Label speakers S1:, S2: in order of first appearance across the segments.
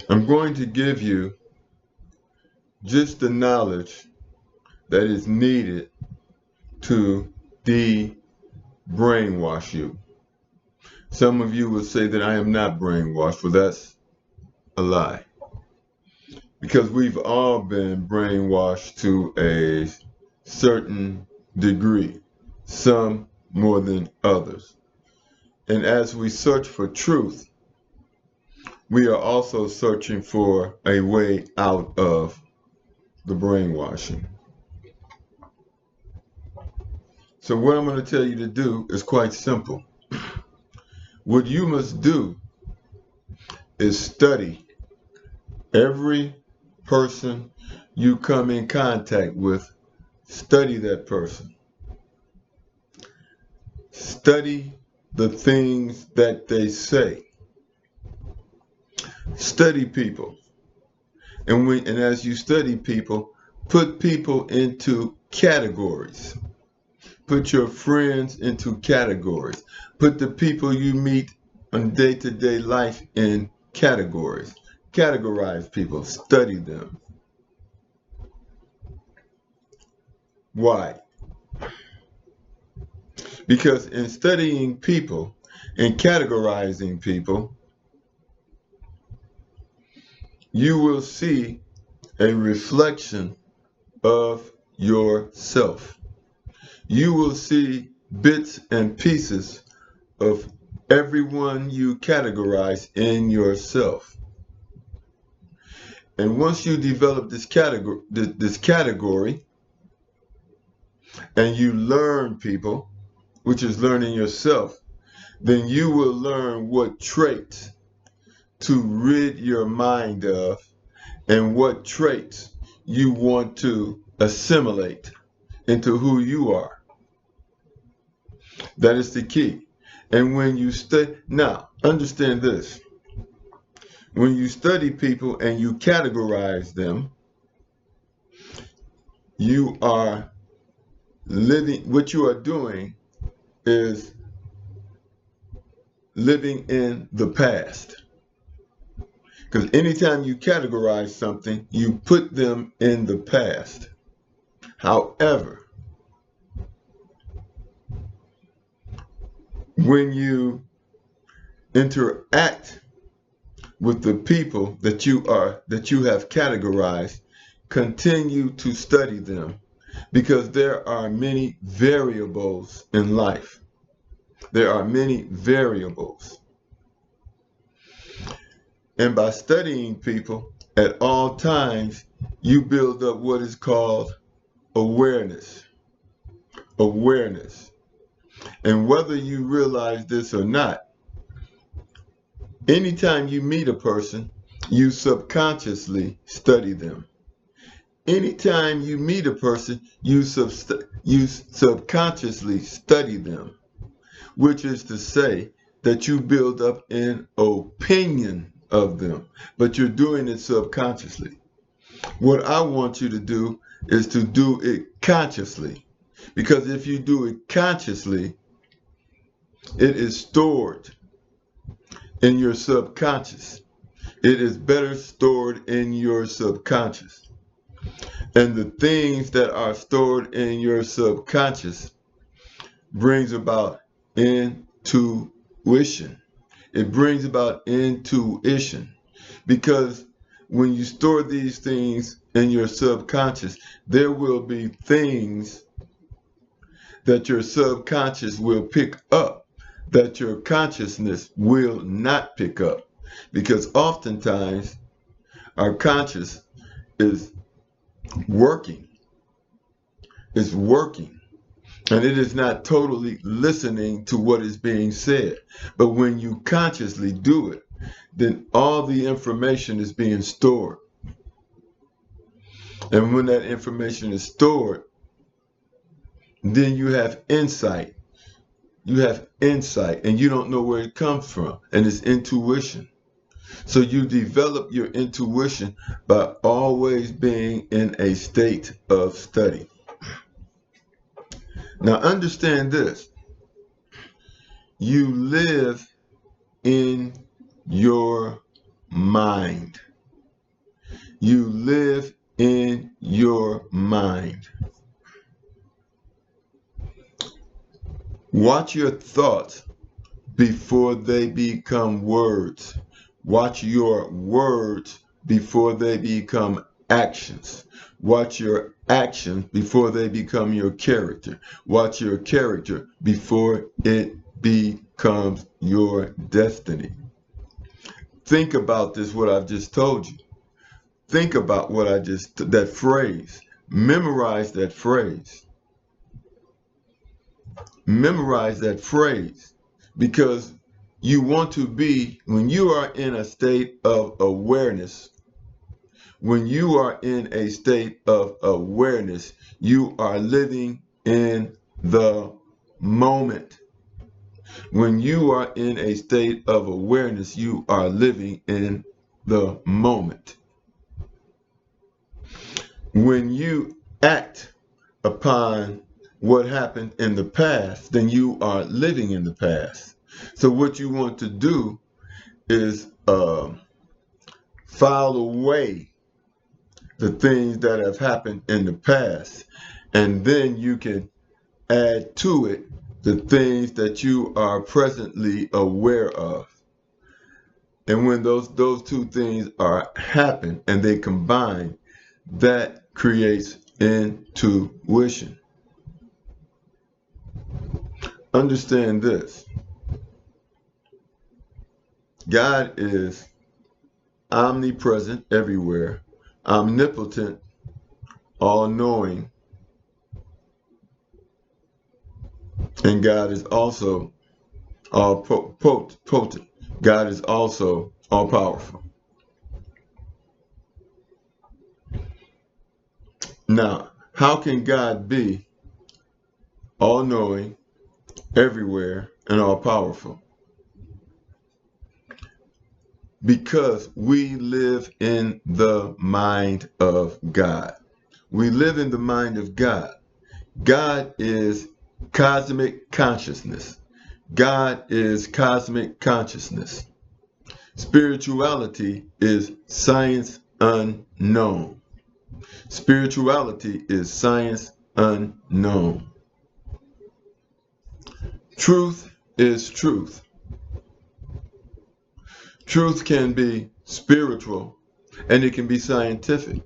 S1: I'm going to give you just the knowledge that is needed to de-brainwash you. Some of you will say that I am not brainwashed. Well, that's a lie. Because we've all been brainwashed to a certain degree, some more than others. And as we search for truth, we are also searching for a way out of the brainwashing. So what I'm going to tell you to do is quite simple. What you must do is study every person you come in contact with. Study that person. Study the things that they say. Study people. And as you study people, put people into categories. Put your friends into categories. Put the people you meet on day-to-day life in categories. Categorize people. Study them. Why? Because in studying people and categorizing people, you will see a reflection of yourself. You will see bits and pieces of everyone you categorize in yourself. And once you develop this category and you learn people, which is learning yourself, then you will learn what traits to rid your mind of and what traits you want to assimilate into who you are. That is the key. And when you now understand this. When you study people and you categorize them, you are living, what you are doing is living in the past. Because anytime you categorize something, you put them in the past. However, when you interact with the people that you have categorized, continue to study them, because there are many variables in life. There are many variables. And by studying people at all times, you build up what is called awareness. Awareness. And whether you realize this or not, anytime you meet a person, you subconsciously study them. Anytime you meet a person, you subconsciously study them, which is to say that you build up an opinion of them, but you're doing it subconsciously. What I want you to do is to do it consciously, because if you do it consciously, it is stored in your subconscious. It is better stored in your subconscious. And the things that are stored in your subconscious brings about intuition. It brings about intuition, because when you store these things in your subconscious, there will be things that your subconscious will pick up that your consciousness will not pick up, because oftentimes our conscious is working. It's working. And it is not totally listening to what is being said. But when you consciously do it, then all the information is being stored. And when that information is stored, then you have insight. You have insight, and you don't know where it comes from. And it's intuition. So you develop your intuition by always being in a state of study. Now understand this. You live in your mind. you live in your mind. Watch your thoughts before they become words. Watch your words before they become actions. Watch your actions before they become your character. Watch your character before it becomes your destiny. Think about this, what I've just told you. Think about what that phrase. Memorize that phrase. Memorize that phrase, because you want to be, when you are in a state of awareness, you are living in the moment. When you are in a state of awareness, you are living in the moment. When you act upon what happened in the past, then you are living in the past. So what you want to do is file away the things that have happened in the past, and then you can add to it the things that you are presently aware of. And when those two things happen and they combine, that creates intuition. Understand this. God is omnipresent everywhere, omnipotent, all-knowing, and God is also all-potent. God is also all-powerful. Now, how can God be all-knowing, everywhere, and all-powerful? Because we live in the mind of God. We live in the mind of God. God is cosmic consciousness. God is cosmic consciousness. Spirituality is science unknown. Spirituality is science unknown. Truth is truth. Truth can be spiritual and it can be scientific,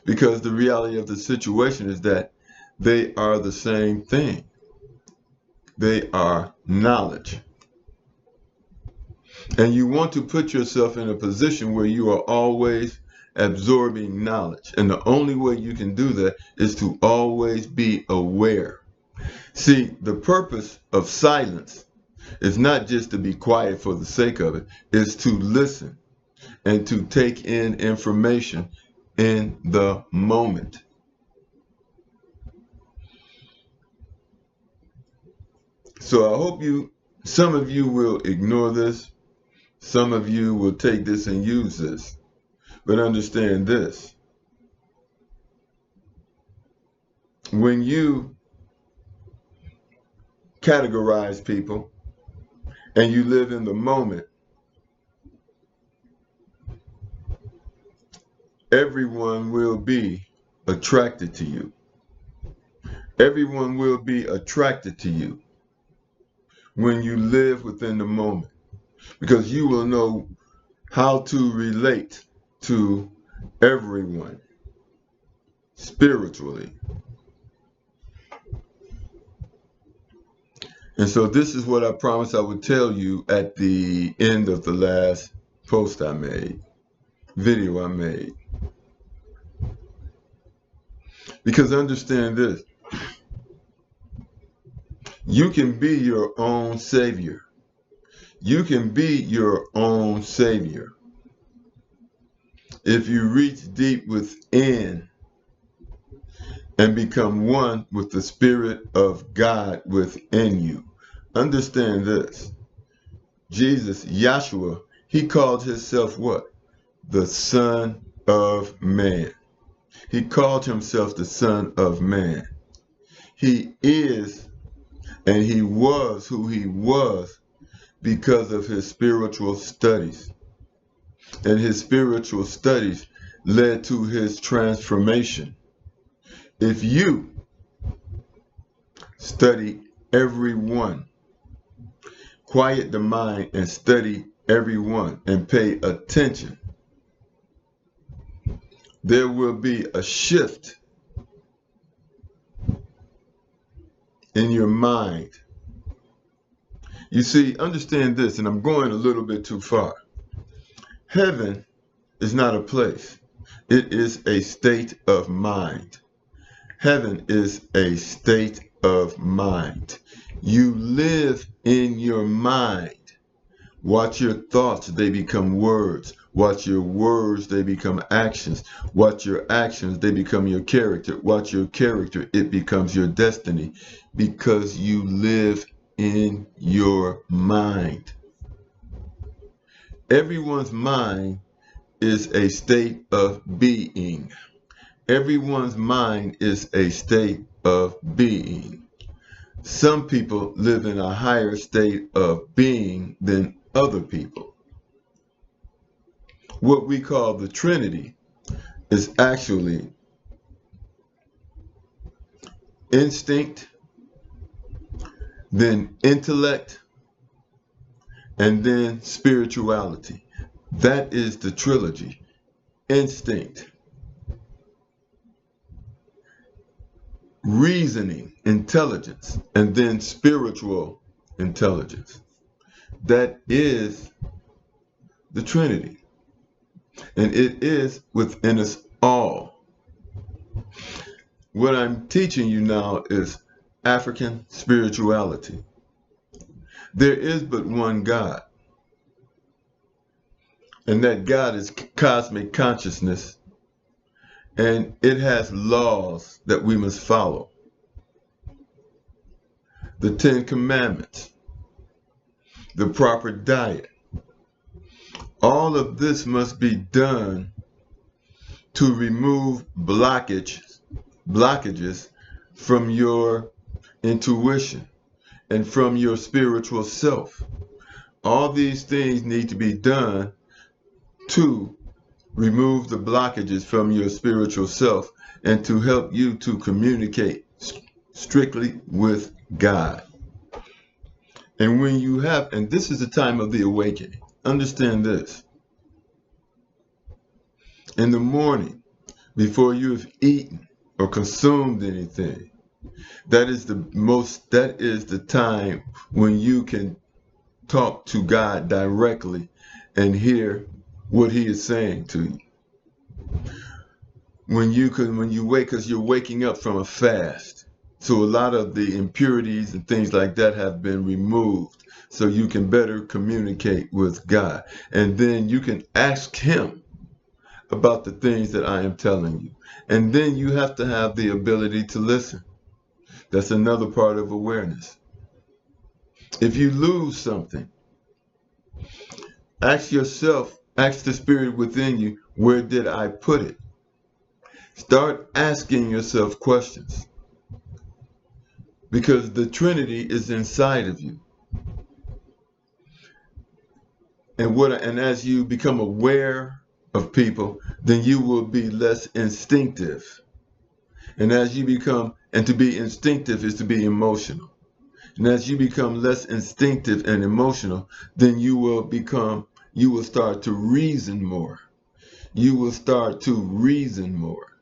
S1: because the reality of the situation is that they are the same thing. They are knowledge. And you want to put yourself in a position where you are always absorbing knowledge. And the only way you can do that is to always be aware. See, the purpose of silence is not just to be quiet for the sake of it, it's to listen and to take in information in the moment. So I hope some of you will ignore this, some of you will take this and use this, but understand this. When you categorize people and you live in the moment, everyone will be attracted to you. Everyone will be attracted to you when you live within the moment, because you will know how to relate to everyone spiritually. And so this is what I promised I would tell you at the end of the last post I made, video I made. Because understand this, you can be your own savior. You can be your own savior if you reach deep within and become one with the Spirit of God within you. Understand this. Jesus, Yahshua, he called himself what? The Son of Man. He called himself the Son of Man. He is and he was who he was because of his spiritual studies. And his spiritual studies led to his transformation. If you study every one, quiet the mind and study every one and pay attention, there will be a shift in your mind. You see, understand this, and I'm going a little bit too far. Heaven is not a place. It is a state of mind. Heaven is a state of mind. You live in your mind. Watch your thoughts, they become words. Watch your words, they become actions. Watch your actions, they become your character. Watch your character, it becomes your destiny. Because you live in your mind. Everyone's mind is a state of being. Everyone's mind is a state of being. Some people live in a higher state of being than other people. What we call the Trinity is actually instinct, then intellect, and then spirituality. That is the trilogy. Instinct, reasoning, intelligence, and then spiritual intelligence. That is the Trinity. And it is within us all. What I'm teaching you now is African spirituality. There is but one God. And that God is cosmic consciousness. And it has laws that we must follow. The 10 Commandments, the proper diet. All of this must be done to remove blockages from your intuition and from your spiritual self. All these things need to be done to remove the blockages from your spiritual self and to help you to communicate strictly with God. And when you have, and this is the time of the awakening, understand this. In the morning, before you have eaten or consumed anything, that is the time when you can talk to God directly and hear what he is saying to you. When you wake, because you're waking up from a fast. So a lot of the impurities and things like that have been removed so you can better communicate with God. And then you can ask him about the things that I am telling you. And then you have to have the ability to listen. That's another part of awareness. If you lose something, ask yourself, ask the spirit within you, where did I put it? Start asking yourself questions. Because the Trinity is inside of you. And as you become aware of people, then you will be less instinctive. And as you become, and to be instinctive is to be emotional. And as you become less instinctive and emotional, then you will start to reason more. You will start to reason more.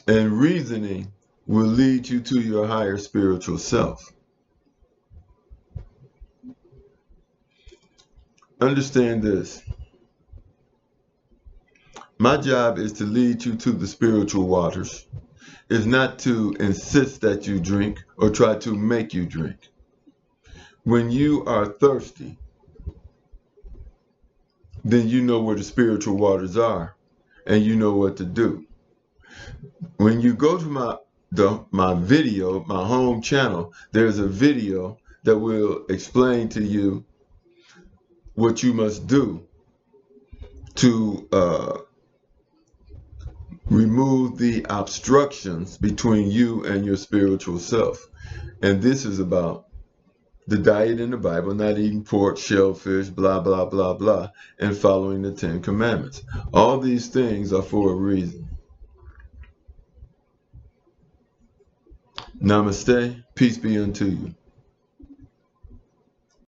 S1: And reasoning will lead you to your higher spiritual self. Understand this. My job is to lead you to the spiritual waters. It's not to insist that you drink or try to make you drink. When you are thirsty, then you know where the spiritual waters are and you know what to do. When you go to my video, my home channel, there's a video that will explain to you what you must do to remove the obstructions between you and your spiritual self. And this is about the diet in the Bible, not eating pork, shellfish, blah, blah, blah, blah, and following the 10 Commandments. All these things are for a reason. Namaste. Peace be unto you.